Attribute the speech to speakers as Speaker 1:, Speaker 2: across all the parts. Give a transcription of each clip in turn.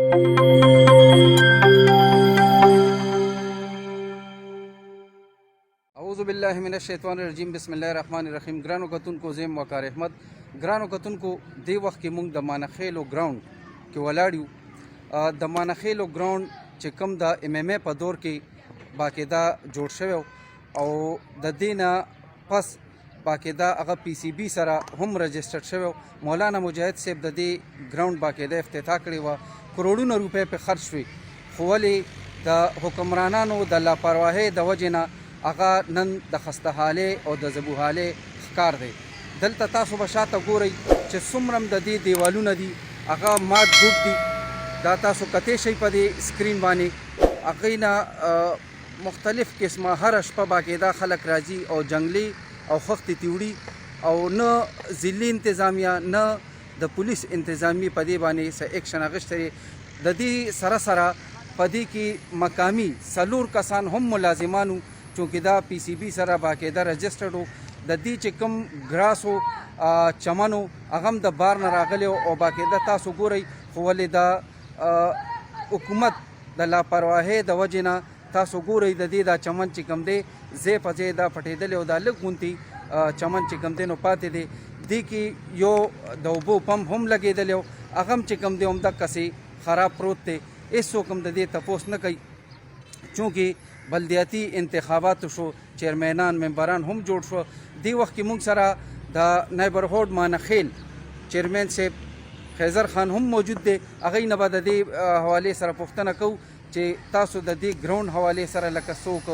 Speaker 1: اعوذ بالله من الشیطان الرجیم بسم الله الرحمن الرحیم. ګرانو کتونکو زم وقار احمد. ګرانو کتونکو دی وخت کې موږ د مانخیلو ګراوند کې ولاړ یو. د مانخیلو ګراوند چې کوم د MMA په دور کې باقاعده جوړ شوی او د دې نه پس باقاعده هغه PCB سره هم رجسټرډ شوی. مولانا مجاهد صاحب د دې ګراوند باقاعده افتتاح کړی وه. کروڑونه روپۍ پې خرج شوي، خو ولې د حکمرانانو د لاپرواهۍ د وجې نه هغه نن د خسته حالۍ او د ذبوحالۍ ښکار دی. دلته تاسو به شاته ګورئ چې څومره د دې دیوالونه دي هغه مات ګوټ دي. دا تاسو کتی شئ په دې سکرین باندې. هغې نه مختلف قسمه هره شپه باقاعده خلک راځي او جنګلي او خښتې تیوړي او نه ضلعي انتظامیه نه د پولیس انتظامیې په دې باندې څه ایکشن اخیستی. د دې سره سره په دې کې مقامي 4 کسان هم ملازمانو، چونکې دا PCB سره باقاعده رجسټرډ و. د دې چې کوم ګراس و چمن و هغه هم د بار نه راغلی او باقاعده تاسو ګورئ، خو ولې د حکومت د لاپرواهۍ د وجې نه تاسو ګورئ د دې دا چمن چې کوم دی ځای په ځای دا پټېدلی او دا لږ غونتې چمن چې کوم دی نو پاتې دی. دې کې یو د اوبو پمپ هم لګېدلی او هغه هم چې کوم دی همدقسې خراب پروت دی. هېڅوک هم د دې تپوس نه کوي، چونکې بلدیاتي انتخاباتو شو، چیرمنان ممبران هم جوړ شو. دې وخت کې موږ سره د نیبرهوډ مانخیل چیرمن صاحب خیزر خان هم موجود دی. هغوی نه به د دې حوالې سره پوښتنه کوو چې تاسو د دې ګراوند حوالې سره لکه څوک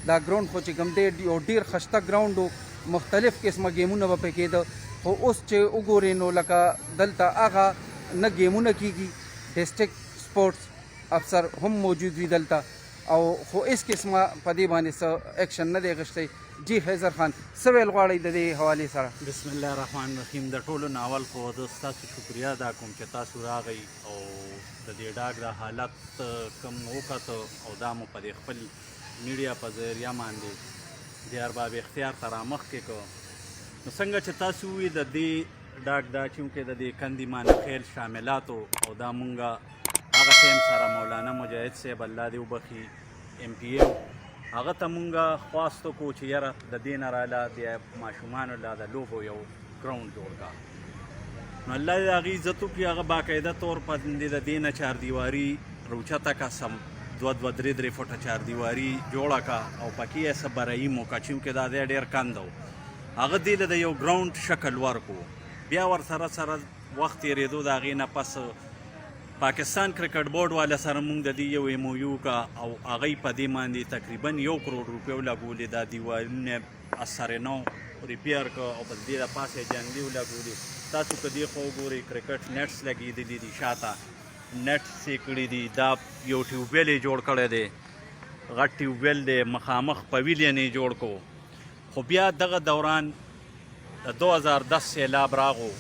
Speaker 1: دا ګراوند خو چې کوم دی یو ډېر ښایسته ګراوند و، مختلف قسمه ګیمونه به پې کېده، خو اوس چې وګورئ نو لکه دلته هغه نه ګیمونه کېږي. ډسټرکټ سپورټس افسر هم موجود وي دلته او خو هېڅ قسمه په دې باندې څه ایکشن نه دی اخیستی. جی خیزر خان څه ویل غواړئ د دې حوالې سره؟
Speaker 2: بسم الله الرحمن الرحیم. د ټولو نه اول خو زه ستاسو شکریه ادا کوم چې تاسو راغئ او د دې ډاګ د حالت کوم وکتو او دا مو په دې خپل میډیا په ذریعه باندې دیار باب اختیار ته رامخکې کړو. نو څنګه چې تاسو ووایي د دې ډاګ دا چونکې د دې کندې مانخیل شاملاتو او دا مونږه هغه ټایم سره مولانا مجاهد صاحب الله دې وبخي MPA هغه ته مونږه خواست وکړو چې یاره د دې نه راله د ماشومانو له د لوبو یو ګراوند جوړ کړه. نو الله دې هغې عزت وکړي. هغه باقاعده طور باندې د دې نه چاردیواري روچته کړه، سم 2-3 فوټه چاردیواري جوړه کړه او پکې یې څه برایم وکړه، چونکې دا دی ډېر کند و. هغه دې له د یو ګراوند شکل ورکړو. بیا ورسره سره وخت تېرېدو د هغې نه پس پاکستان کرکټ بورډ والا سره موږ د دې یو MOU کا او هغوی په دې باندې تقریبا 1 کروڑ روپۍ ولګولې. دا دیوالونه اثر نو ریپیر که او په دې د پاسه جنګلي ولګولې. تاسو که دې خوا وګورئ کرکټ نیټس لګېدلي دي، شاته نیټس یې کړي دي. دا یو ټیوبویل یې جوړ کړی دی، غټ ټیوبویل دی، مخامخ پویلین یې جوړ کړو. خو بیا دغه دوران د 2010 سیلاب راغو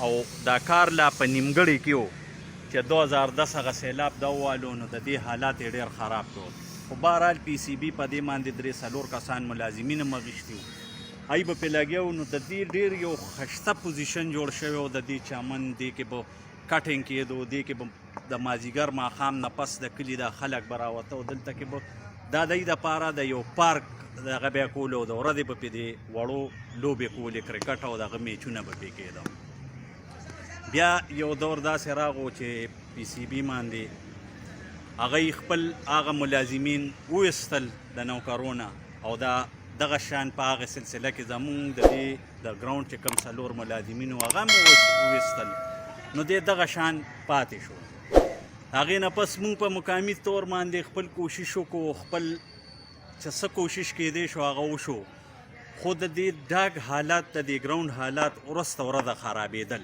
Speaker 2: او دا کار لا په نیمګړي کې و چې 2010 هغه سیلاب دا ووالو، نو د دې حالات یې ډېر خراب کړو. خو بهرحال PCB په دې باندې 3-4 کسان ملازمین هم اخیستي وو، هغوی به پرې لګیا وو. نو د دې ډېر یو ښایسته پوزیشن جوړ شوی و. د دې چمن دې کې به کټینګ کېدو، دې کې به د مازدیګر ماښام نه پس د کلي دا خلک به راوته او دلته کې به دا د دپاره د یو پارک دغه بیا کولو او د ورځې به پې د وړو لوبې کولې، کرکټ او دغه میچونه به پې کېده. بیا یو دور داسې راغو چې PCB باندې هغوی خپل هغه ملازمین وویستل د نوکرونه او دغه شان په هغه سلسله کې زمونږ د دې د ګراوند چې کوم 4 ملازمین وو هغه هم وویستل. نو دې دغه شان پاتې شو. هغې نه پس مونږ په مقامي طور باندې خپل کوشش وکړو، خپل چې څه کوشش کېدی شو هغه وشو. خو د دې ډاګ حالات د دې ګراوند حالات ورځ ورځه خرابېدل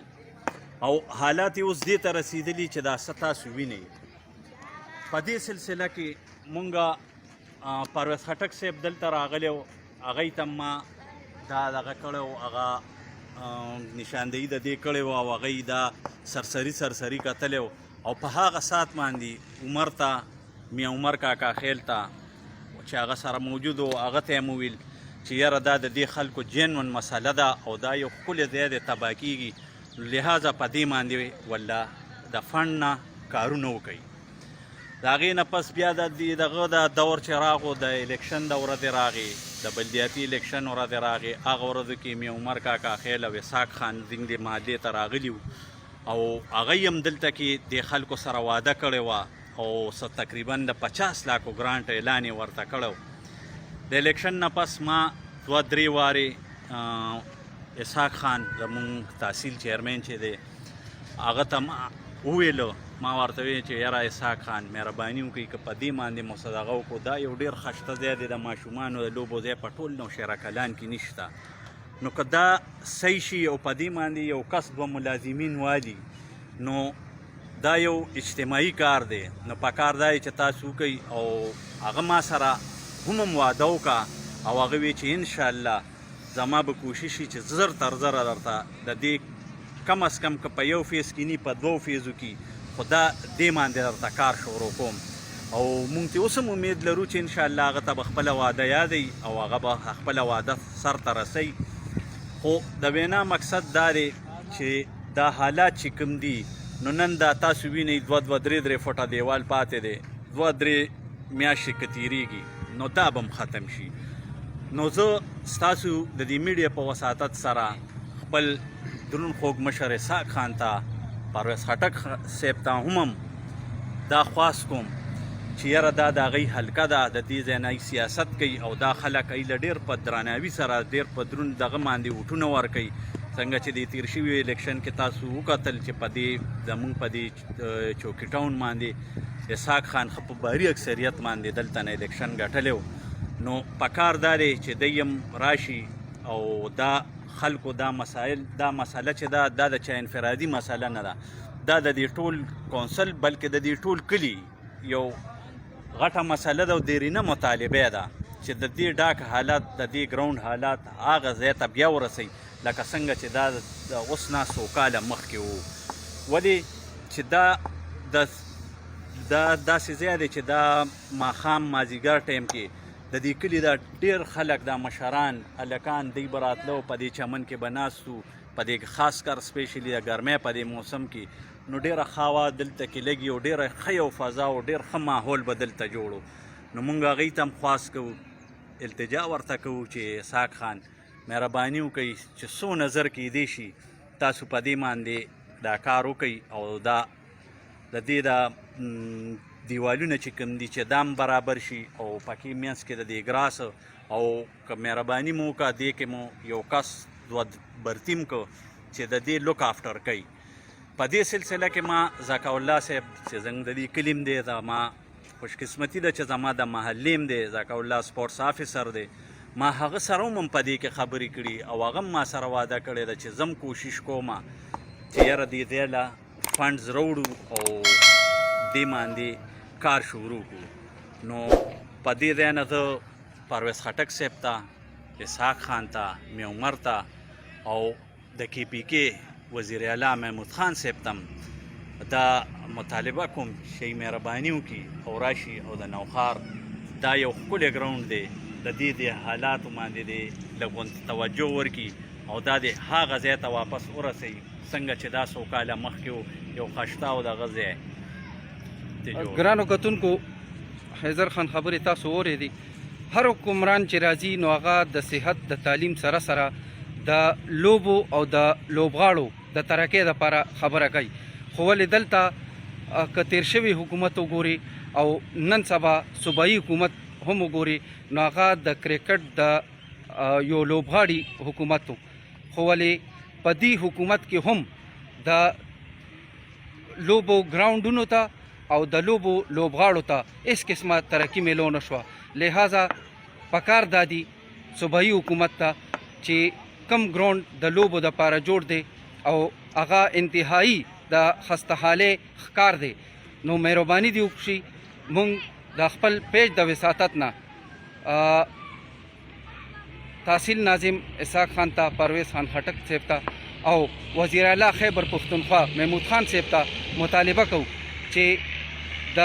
Speaker 2: او حالات یې اوس دې ته رسېدلي چې دا څه تاسو وینئ. په دې سلسله کې مونږه پرویز خټک صاحب دلته راغلی و، هغوی ته ما دا دغه کړی و، هغه نشاندهي د دې کړی و او هغوی دا سرسري کتلی و. او په هغه ساعت باندې عمر ته میا عمر کاکا خیل ته چې هغه سره موجود و، هغه ته یې مو ویل چې یاره دا د دې خلکو جینون مسله ده او دا یو ښکلی ځای دی تباه کېږي، لہذا په دې باندې والله د فنډ نه کارونه وکړي. د هغې نه پس بیا دغه د دور چې راغو د الیکشن د ورځې راغې، د بلدیاتي الیکشن ورځې راغې. هغه ورځو کې مې عمر کاکا خیل او اسحاق خان زنګ د مادې ته راغلي وو او هغه هم دلته کې د خلکو سره واده کړې وه او څه تقریبا د 50 لکو ګرانټ اعلان یې ورته کړی. د الیکشن نه پس ما 2-3 وارې اسحاق خان زمونږ تحصیل چیرمین چې دی هغه ته ما وویلو، ما ورته ویل چې یاره اسحاق خان مهرباني وکړئ که په دې باندې مو څه دغه وکړو، دا یو ډېر ښایسته ځای دی، د ماشومانو د لوبو ځای په ټول نوشهره کلان کې نشته. نو که دا صحیح شي او په دې باندې یو کس 2 ملازمین والي نو دا یو اجتماعي کار دی. نو پکار دا چې تاسو وکئ او هغه ما سره هم واده وکړه او هغه وی چې انشاءالله زما به کوشش وي چې زر تر زره درته د دې کم از کم که په یو فیز کې نی په 2 فیزو کې خو دا دې باندې درته کار شروع کوم او مونږ ته اوس هم امید لرو چې انشاءالله هغه ته به خپله واده یادوي او هغه به خپله واده سر ته رسوي. خو د وینا مقصد دا دی چې دا حالات چې کوم دي نو نن دا تاسو وینئ 2-3 فوټه دیوال پاتې دی، 2-3 میاشتې که تېرېږي نو دا به هم ختم شي. نو زه ستاسو د دې میډیا په وساطت سره خپل درون خوږ مشر اسحاق خان ته، پرویز خټک صاحب ته هم دا خواست کوم چې یاره دا د هغوی حلقه ده، د دې ځای نه سیاست کوي او دا خلک ای له ډېر په درناوي سره ډېر په دروند دغه باندې ووټونه ورکوي. څنګه چې د تیر شوي الیکشن کې تاسو وکتل چې په دې زمونږ په دې چوکي ټاون باندې اسحاق خان ښه په باري اکثریت باندې دلته نه الیکشن ګټلی و. نو پکار دا دی چې دی هم راشي او دا خلکو دا مسله چې دا د چا انفرادي مسله نه ده، دا د دې ټول کونسل بلکې د دې ټول کلي یو غټه مسله ده او دیرینه مطالبه ده چې د دې ډاک حالات د دې ګراوند حالات هغه ځای ته بیا ورسوي لکه څنګه چې دا د اوس نه څو کاله مخکې وو. ولې چې دا داسې ځای دی چې دا ماښام مازدیګر ټایم کې د دې کلي دا ډېر خلک دا مشران هلکان دی به راتلو په دې چمن کې به ناست وو، په دې خاص کر سپیشلي د ګرمۍ په دې موسم کې نو ډېره ښه هوا دلته کې لګي او ډېره ښه یو فضا او ډېر ښه ماحول به دلته جوړ و. نو موږ هغوی ته هم خواست کوو، التجا ورته کوو چې اسحاق خان مهرباني وکړئ چې څو نظر کیدی شي تاسو په دې باندې دا کار وکئ او دا د دې د دیوالونه چې کوم دي چې دام برابر شي او پکې منځ کې د دې ګراس او که مهرباني مو وکړه دې کې مو یو کس برتیم کو چې د دې لوک آفټر کوي. په دې سلسله کې ما ذکا الله صاحب چې زموږ د دې کلیم دی دا ما خوشقسمتي ده چې زما د محلې دی ذکا الله سپورټس آفیسر دی، ما هغه سره هم په دې کې خبرې کړي او هغه ما سره واده کړی ده چې زم کوشش کوم چې یاره دې ځای له فنډز راوړو او دې باندې کار شروع کړو. نو په دې ځای نه زه پرویز خټک صاحب ته، اسحاق خان ته، مې عمر ته او د کې پي کې وزیر اعلی محمود خان صاحب ته دا مطالبه کوم چې مهرباني وکړي او راشي او د نوښار دا یو ښکلی ګراوند دی، د دې د حالاتو باندې دې لږ غونډې توجه ورکړي او دا د هغه ځای ته واپس ورسوي څنګه چې دا څو کاله مخکې و یو ښایسته او دغه ځای.
Speaker 1: ګرانو کتونکو حیدر خان خبرې تاسو اورېدې. هر حکمران چې راځي نو هغه د صحت د تعلیم سره سره د لوبو او د لوبغاړو د ترقۍ دپاره خبره کوي. خو ولې دلته که تیر شوي حکومت وګوري او نن سبا صوبایي حکومت هم وګوري نو هغه د کرکټ د یو لوبغاړي حکومت و. خو ولې په دې حکومت کې هم د لوبو ګراونډونو ته او د لوبو لوبغاړو ته هیڅ قسمه ترقي میلو نه شوه. لہذا پکار دادي صوبایي حکومت ته چې کم ګراونډ د لوبو دپاره جوړ دی او هغه انتهایی د خسته حالۍ ښکار دی نو مهرباني دې وکړي موږ د خپل پیج د وساطت نه تحصیل ناظم اسحاق خان ته، پرویز خان خټک صاحب ته او وزیر اعلی خیبر پښتونخوا محمود خان صاحب ته مطالبه کوو چې د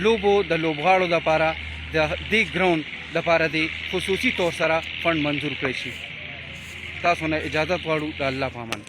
Speaker 1: لوبو د لوبغاړو دپاره د دې ګراوند دپاره د خصوصي طور سره فنډ منظور کړی شي. تاسو نه اجازت غواړو د الله په امان.